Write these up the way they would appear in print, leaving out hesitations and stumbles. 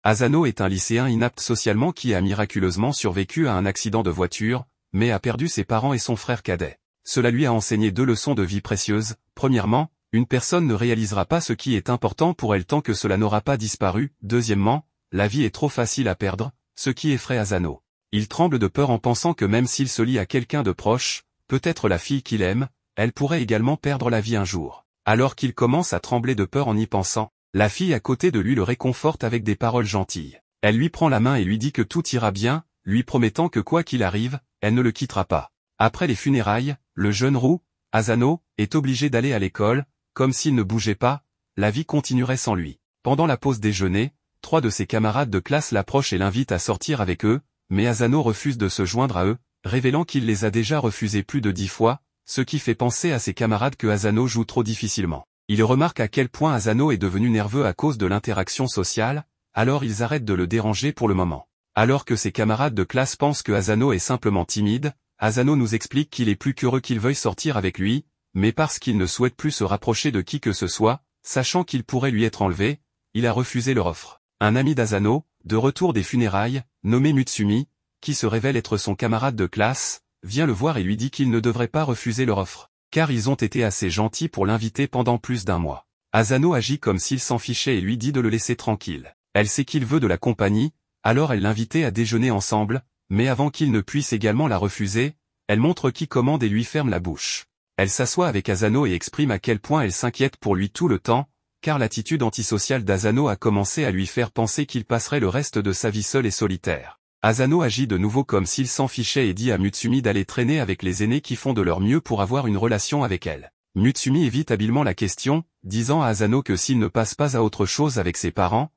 Asano est un lycéen inapte socialement qui a miraculeusement survécu à un accident de voiture, mais a perdu ses parents et son frère cadet. Cela lui a enseigné 2 leçons de vie précieuses. Premièrement, une personne ne réalisera pas ce qui est important pour elle tant que cela n'aura pas disparu. Deuxièmement, la vie est trop facile à perdre, ce qui effraie Asano. Il tremble de peur en pensant que même s'il se lie à quelqu'un de proche, peut-être la fille qu'il aime, elle pourrait également perdre la vie un jour. Alors qu'il commence à trembler de peur en y pensant, la fille à côté de lui le réconforte avec des paroles gentilles. Elle lui prend la main et lui dit que tout ira bien, lui promettant que quoi qu'il arrive, elle ne le quittera pas. Après les funérailles, le jeune roux, Asano, est obligé d'aller à l'école, comme s'il ne bougeait pas, la vie continuerait sans lui. Pendant la pause déjeuner, 3 de ses camarades de classe l'approchent et l'invitent à sortir avec eux, mais Asano refuse de se joindre à eux, révélant qu'il les a déjà refusés plus de 10 fois, ce qui fait penser à ses camarades que Asano joue trop difficilement. Il remarque à quel point Asano est devenu nerveux à cause de l'interaction sociale, alors ils arrêtent de le déranger pour le moment. Alors que ses camarades de classe pensent que Asano est simplement timide, Asano nous explique qu'il est plus qu'heureux qu'il veuille sortir avec lui, mais parce qu'il ne souhaite plus se rapprocher de qui que ce soit, sachant qu'il pourrait lui être enlevé, il a refusé leur offre. Un ami d'Asano, de retour des funérailles, nommé Mutsumi, qui se révèle être son camarade de classe, vient le voir et lui dit qu'il ne devrait pas refuser leur offre, car ils ont été assez gentils pour l'inviter pendant plus d'1 mois. Asano agit comme s'il s'en fichait et lui dit de le laisser tranquille. Elle sait qu'il veut de la compagnie, alors elle l'invitait à déjeuner ensemble, mais avant qu'il ne puisse également la refuser, elle montre qui commande et lui ferme la bouche. Elle s'assoit avec Asano et exprime à quel point elle s'inquiète pour lui tout le temps, car l'attitude antisociale d'Asano a commencé à lui faire penser qu'il passerait le reste de sa vie seul et solitaire. Asano agit de nouveau comme s'il s'en fichait et dit à Mutsumi d'aller traîner avec les aînés qui font de leur mieux pour avoir une relation avec elle. Mutsumi évite habilement la question, disant à Asano que s'il ne passe pas à autre chose avec ses parents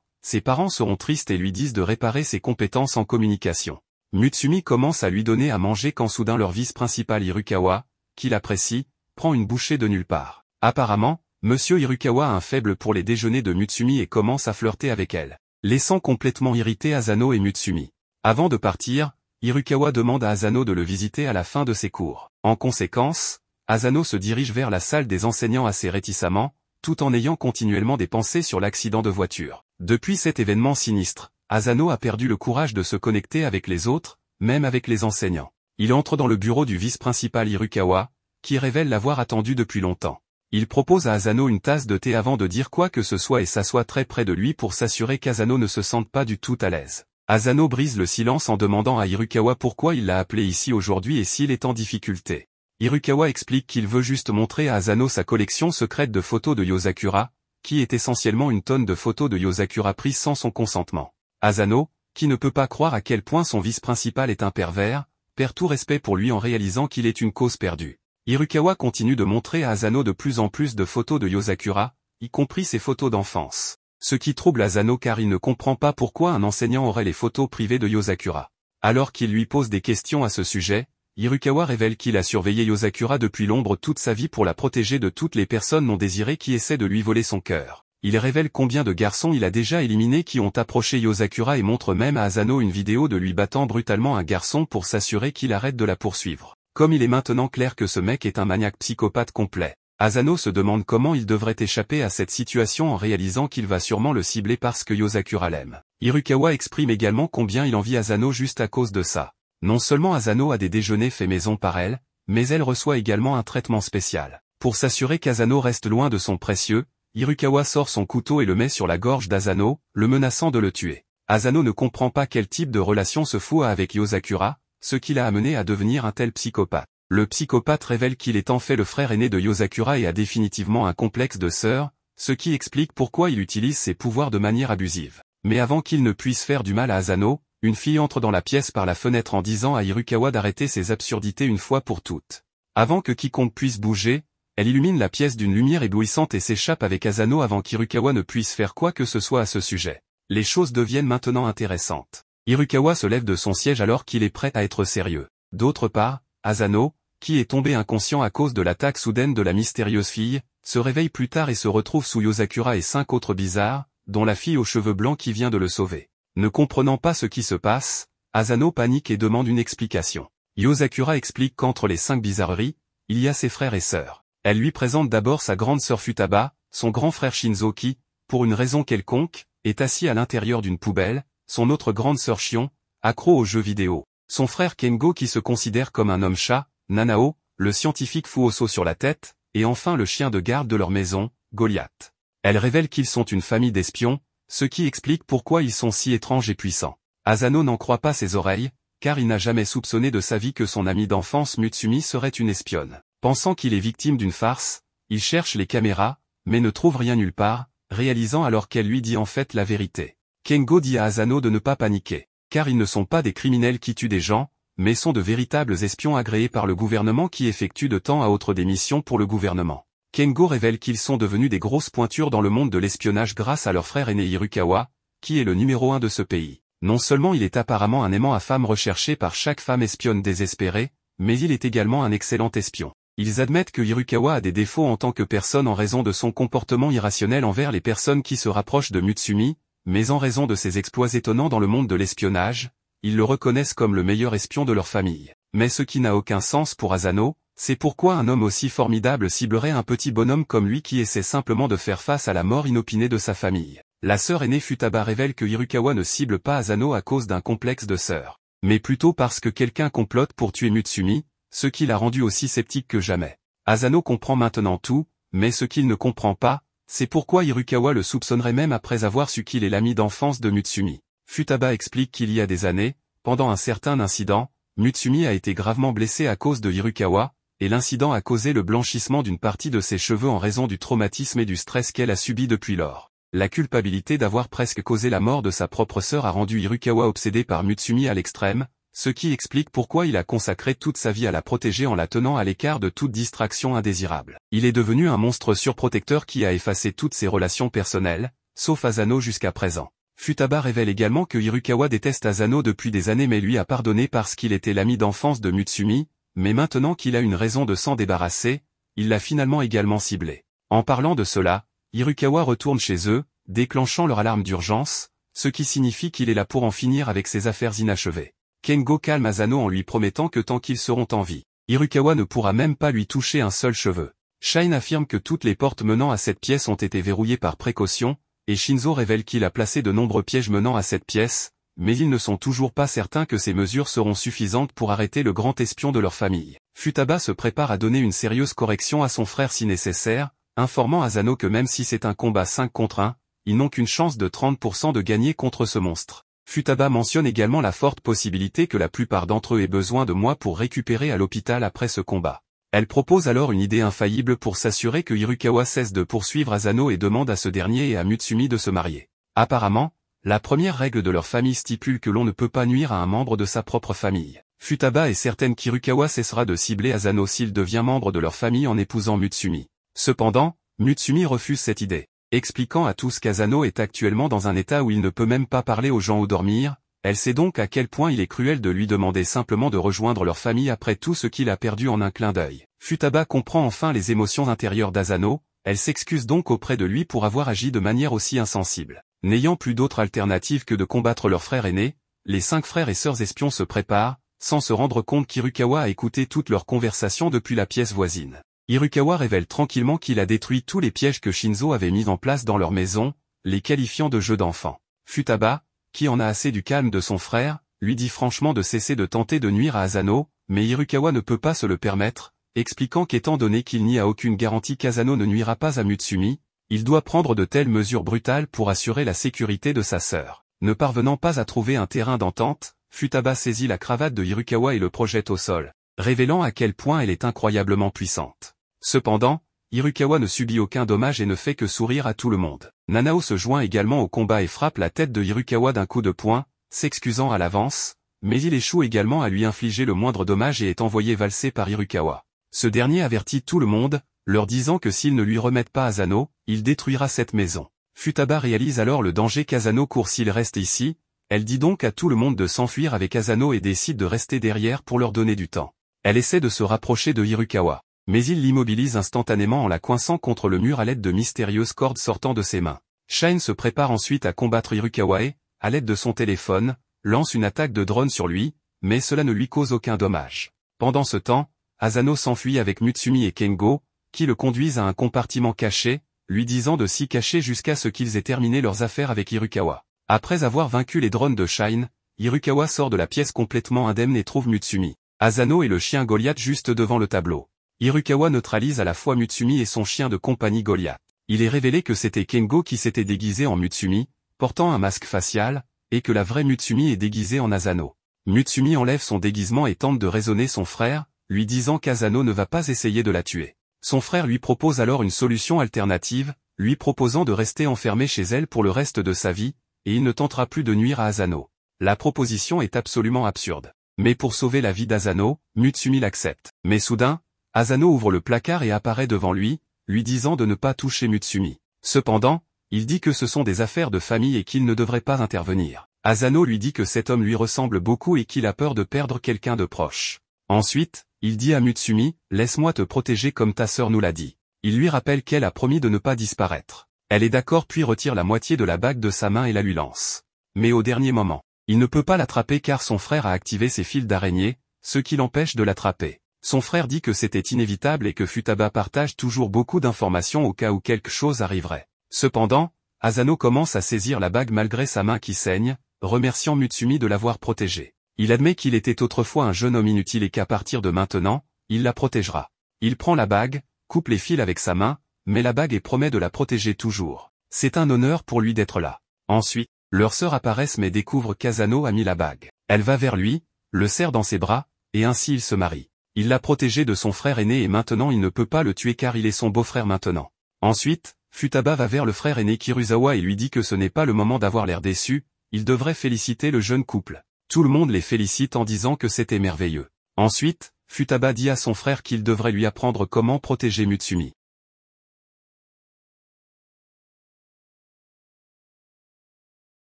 seront tristes et lui disent de réparer ses compétences en communication. Mutsumi commence à lui donner à manger quand soudain leur vice-principal Hirukawa, qu'il apprécie, prend une bouchée de nulle part. Apparemment, Monsieur Hirukawa a un faible pour les déjeuners de Mutsumi et commence à flirter avec elle, laissant complètement irrités Asano et Mutsumi. Avant de partir, Hirukawa demande à Asano de le visiter à la fin de ses cours. En conséquence, Asano se dirige vers la salle des enseignants assez réticemment, tout en ayant continuellement des pensées sur l'accident de voiture. Depuis cet événement sinistre, Asano a perdu le courage de se connecter avec les autres, même avec les enseignants. Il entre dans le bureau du vice-principal Hirukawa, qui révèle l'avoir attendu depuis longtemps. Il propose à Asano une tasse de thé avant de dire quoi que ce soit et s'assoit très près de lui pour s'assurer qu'Asano ne se sente pas du tout à l'aise. Asano brise le silence en demandant à Hirukawa pourquoi il l'a appelé ici aujourd'hui et s'il est en difficulté. Hirukawa explique qu'il veut juste montrer à Asano sa collection secrète de photos de Yosakura, qui est essentiellement une tonne de photos de Yosakura prises sans son consentement. Asano, qui ne peut pas croire à quel point son vice-principal est un pervers, perd tout respect pour lui en réalisant qu'il est une cause perdue. Hirukawa continue de montrer à Asano de plus en plus de photos de Yosakura, y compris ses photos d'enfance. Ce qui trouble Asano car il ne comprend pas pourquoi un enseignant aurait les photos privées de Yosakura. Alors qu'il lui pose des questions à ce sujet, Hirukawa révèle qu'il a surveillé Yosakura depuis l'ombre toute sa vie pour la protéger de toutes les personnes non désirées qui essaient de lui voler son cœur. Il révèle combien de garçons il a déjà éliminés qui ont approché Yosakura et montre même à Asano une vidéo de lui battant brutalement un garçon pour s'assurer qu'il arrête de la poursuivre. Comme il est maintenant clair que ce mec est un maniaque psychopathe complet, Asano se demande comment il devrait échapper à cette situation en réalisant qu'il va sûrement le cibler parce que Yosakura l'aime. Hirukawa exprime également combien il envie Asano juste à cause de ça. Non seulement Asano a des déjeuners faits maison par elle, mais elle reçoit également un traitement spécial. Pour s'assurer qu'Asano reste loin de son précieux, Hirukawa sort son couteau et le met sur la gorge d'Asano, le menaçant de le tuer. Asano ne comprend pas quel type de relation se fout avec Yosakura, ce qui l'a amené à devenir un tel psychopathe. Le psychopathe révèle qu'il est en fait le frère aîné de Yosakura et a définitivement un complexe de sœur, ce qui explique pourquoi il utilise ses pouvoirs de manière abusive. Mais avant qu'il ne puisse faire du mal à Asano, une fille entre dans la pièce par la fenêtre en disant à Hirukawa d'arrêter ses absurdités une fois pour toutes. Avant que quiconque puisse bouger, elle illumine la pièce d'une lumière éblouissante et s'échappe avec Asano avant qu'Hirukawa ne puisse faire quoi que ce soit à ce sujet. Les choses deviennent maintenant intéressantes. Hirukawa se lève de son siège alors qu'il est prêt à être sérieux. D'autre part, Asano, qui est tombé inconscient à cause de l'attaque soudaine de la mystérieuse fille, se réveille plus tard et se retrouve sous Yosakura et 5 autres bizarres, dont la fille aux cheveux blancs qui vient de le sauver. Ne comprenant pas ce qui se passe, Asano panique et demande une explication. Yosakura explique qu'entre les 5 bizarreries, il y a ses frères et sœurs. Elle lui présente d'abord sa grande sœur Futaba, son grand frère Shinzo qui, pour une raison quelconque, est assis à l'intérieur d'une poubelle, son autre grande sœur Shion, accro aux jeux vidéo. Son frère Kengo qui se considère comme un homme-chat, Nanao, le scientifique Fuoso sur la tête, et enfin le chien de garde de leur maison, Goliath. Elle révèle qu'ils sont une famille d'espions, ce qui explique pourquoi ils sont si étranges et puissants. Asano n'en croit pas ses oreilles, car il n'a jamais soupçonné de sa vie que son amie d'enfance Mutsumi serait une espionne. Pensant qu'il est victime d'une farce, il cherche les caméras, mais ne trouve rien nulle part, réalisant alors qu'elle lui dit en fait la vérité. Kengo dit à Asano de ne pas paniquer, car ils ne sont pas des criminels qui tuent des gens, mais sont de véritables espions agréés par le gouvernement qui effectuent de temps à autre des missions pour le gouvernement. Kengo révèle qu'ils sont devenus des grosses pointures dans le monde de l'espionnage grâce à leur frère aîné Hirukawa, qui est le numéro 1 de ce pays. Non seulement il est apparemment un aimant à femme recherché par chaque femme espionne désespérée, mais il est également un excellent espion. Ils admettent que Hirukawa a des défauts en tant que personne en raison de son comportement irrationnel envers les personnes qui se rapprochent de Mutsumi, mais en raison de ses exploits étonnants dans le monde de l'espionnage, ils le reconnaissent comme le meilleur espion de leur famille. Mais ce qui n'a aucun sens pour Asano, c'est pourquoi un homme aussi formidable ciblerait un petit bonhomme comme lui qui essaie simplement de faire face à la mort inopinée de sa famille. La sœur aînée Futaba révèle que Hirukawa ne cible pas Asano à cause d'un complexe de sœur, mais plutôt parce que quelqu'un complote pour tuer Mutsumi, ce qui l'a rendu aussi sceptique que jamais. Asano comprend maintenant tout, mais ce qu'il ne comprend pas, c'est pourquoi Hirukawa le soupçonnerait même après avoir su qu'il est l'ami d'enfance de Mutsumi. Futaba explique qu'il y a des années, pendant un certain incident, Mutsumi a été gravement blessé à cause de Hirukawa, et l'incident a causé le blanchissement d'une partie de ses cheveux en raison du traumatisme et du stress qu'elle a subi depuis lors. La culpabilité d'avoir presque causé la mort de sa propre sœur a rendu Hirukawa obsédé par Mutsumi à l'extrême, ce qui explique pourquoi il a consacré toute sa vie à la protéger en la tenant à l'écart de toute distraction indésirable. Il est devenu un monstre surprotecteur qui a effacé toutes ses relations personnelles, sauf Asano jusqu'à présent. Futaba révèle également que Hirukawa déteste Asano depuis des années mais lui a pardonné parce qu'il était l'ami d'enfance de Mutsumi, mais maintenant qu'il a une raison de s'en débarrasser, il l'a finalement également ciblé. En parlant de cela, Hirukawa retourne chez eux, déclenchant leur alarme d'urgence, ce qui signifie qu'il est là pour en finir avec ses affaires inachevées. Kengo calme Asano en lui promettant que tant qu'ils seront en vie, Hirukawa ne pourra même pas lui toucher un seul cheveu. Shine affirme que toutes les portes menant à cette pièce ont été verrouillées par précaution, et Shinzo révèle qu'il a placé de nombreux pièges menant à cette pièce, mais ils ne sont toujours pas certains que ces mesures seront suffisantes pour arrêter le grand espion de leur famille. Futaba se prépare à donner une sérieuse correction à son frère si nécessaire, informant Asano que même si c'est un combat 5 contre 1, ils n'ont qu'une chance de 30% de gagner contre ce monstre. Futaba mentionne également la forte possibilité que la plupart d'entre eux aient besoin de moi pour récupérer à l'hôpital après ce combat. Elle propose alors une idée infaillible pour s'assurer que Hirukawa cesse de poursuivre Asano et demande à ce dernier et à Mutsumi de se marier. Apparemment, la première règle de leur famille stipule que l'on ne peut pas nuire à un membre de sa propre famille. Futaba est certaine qu'Hirukawa cessera de cibler Asano s'il devient membre de leur famille en épousant Mutsumi. Cependant, Mutsumi refuse cette idée, expliquant à tous qu'Asano est actuellement dans un état où il ne peut même pas parler aux gens ou dormir. Elle sait donc à quel point il est cruel de lui demander simplement de rejoindre leur famille après tout ce qu'il a perdu en un clin d'œil. Futaba comprend enfin les émotions intérieures d'Asano, elle s'excuse donc auprès de lui pour avoir agi de manière aussi insensible. N'ayant plus d'autre alternative que de combattre leur frère aîné, les 5 frères et sœurs espions se préparent, sans se rendre compte qu'Hirukawa a écouté toutes leurs conversations depuis la pièce voisine. Hirukawa révèle tranquillement qu'il a détruit tous les pièges que Shinzo avait mis en place dans leur maison, les qualifiant de jeux d'enfants. Futaba, qui en a assez du calme de son frère, lui dit franchement de cesser de tenter de nuire à Asano, mais Hirukawa ne peut pas se le permettre, expliquant qu'étant donné qu'il n'y a aucune garantie qu'Asano ne nuira pas à Mutsumi, il doit prendre de telles mesures brutales pour assurer la sécurité de sa sœur. Ne parvenant pas à trouver un terrain d'entente, Futaba saisit la cravate de Hirukawa et le projette au sol, révélant à quel point elle est incroyablement puissante. Cependant, Hirukawa ne subit aucun dommage et ne fait que sourire à tout le monde. Nanao se joint également au combat et frappe la tête de Hirukawa d'un coup de poing, s'excusant à l'avance, mais il échoue également à lui infliger le moindre dommage et est envoyé valser par Hirukawa. Ce dernier avertit tout le monde, leur disant que s'ils ne lui remettent pas Asano, il détruira cette maison. Futaba réalise alors le danger qu'Asano court s'il reste ici, elle dit donc à tout le monde de s'enfuir avec Asano et décide de rester derrière pour leur donner du temps. Elle essaie de se rapprocher de Hirukawa, mais il l'immobilise instantanément en la coinçant contre le mur à l'aide de mystérieuses cordes sortant de ses mains. Shine se prépare ensuite à combattre Hirukawa et, à l'aide de son téléphone, lance une attaque de drone sur lui, mais cela ne lui cause aucun dommage. Pendant ce temps, Asano s'enfuit avec Mutsumi et Kengo, qui le conduisent à un compartiment caché, lui disant de s'y cacher jusqu'à ce qu'ils aient terminé leurs affaires avec Irukawa. Après avoir vaincu les drones de Shine, Irukawa sort de la pièce complètement indemne et trouve Mutsumi, Asano et le chien Goliath juste devant le tableau. Irukawa neutralise à la fois Mutsumi et son chien de compagnie Goliath. Il est révélé que c'était Kengo qui s'était déguisé en Mutsumi, portant un masque facial, et que la vraie Mutsumi est déguisée en Asano. Mutsumi enlève son déguisement et tente de raisonner son frère, lui disant qu'Asano ne va pas essayer de la tuer. Son frère lui propose alors une solution alternative, lui proposant de rester enfermé chez elle pour le reste de sa vie, et il ne tentera plus de nuire à Asano. La proposition est absolument absurde. Mais pour sauver la vie d'Asano, Mutsumi l'accepte. Mais soudain, Asano ouvre le placard et apparaît devant lui disant de ne pas toucher Mutsumi. Cependant, il dit que ce sont des affaires de famille et qu'il ne devrait pas intervenir. Asano lui dit que cet homme lui ressemble beaucoup et qu'il a peur de perdre quelqu'un de proche. Ensuite, il dit à Mutsumi, « Laisse-moi te protéger comme ta sœur nous l'a dit. » Il lui rappelle qu'elle a promis de ne pas disparaître. Elle est d'accord puis retire la moitié de la bague de sa main et la lui lance. Mais au dernier moment, il ne peut pas l'attraper car son frère a activé ses fils d'araignée, ce qui l'empêche de l'attraper. Son frère dit que c'était inévitable et que Futaba partage toujours beaucoup d'informations au cas où quelque chose arriverait. Cependant, Asano commence à saisir la bague malgré sa main qui saigne, remerciant Mutsumi de l'avoir protégé. Il admet qu'il était autrefois un jeune homme inutile et qu'à partir de maintenant, il la protégera. Il prend la bague, coupe les fils avec sa main, met la bague et promet de la protéger toujours. C'est un honneur pour lui d'être là. Ensuite, leurs sœurs apparaissent mais découvrent qu'Asano a mis la bague. Elle va vers lui, le serre dans ses bras, et ainsi ils se marient. Il l'a protégé de son frère aîné et maintenant il ne peut pas le tuer car il est son beau-frère maintenant. Ensuite, Futaba va vers le frère aîné Kiruzawa et lui dit que ce n'est pas le moment d'avoir l'air déçu, il devrait féliciter le jeune couple. Tout le monde les félicite en disant que c'était merveilleux. Ensuite, Futaba dit à son frère qu'il devrait lui apprendre comment protéger Mutsumi.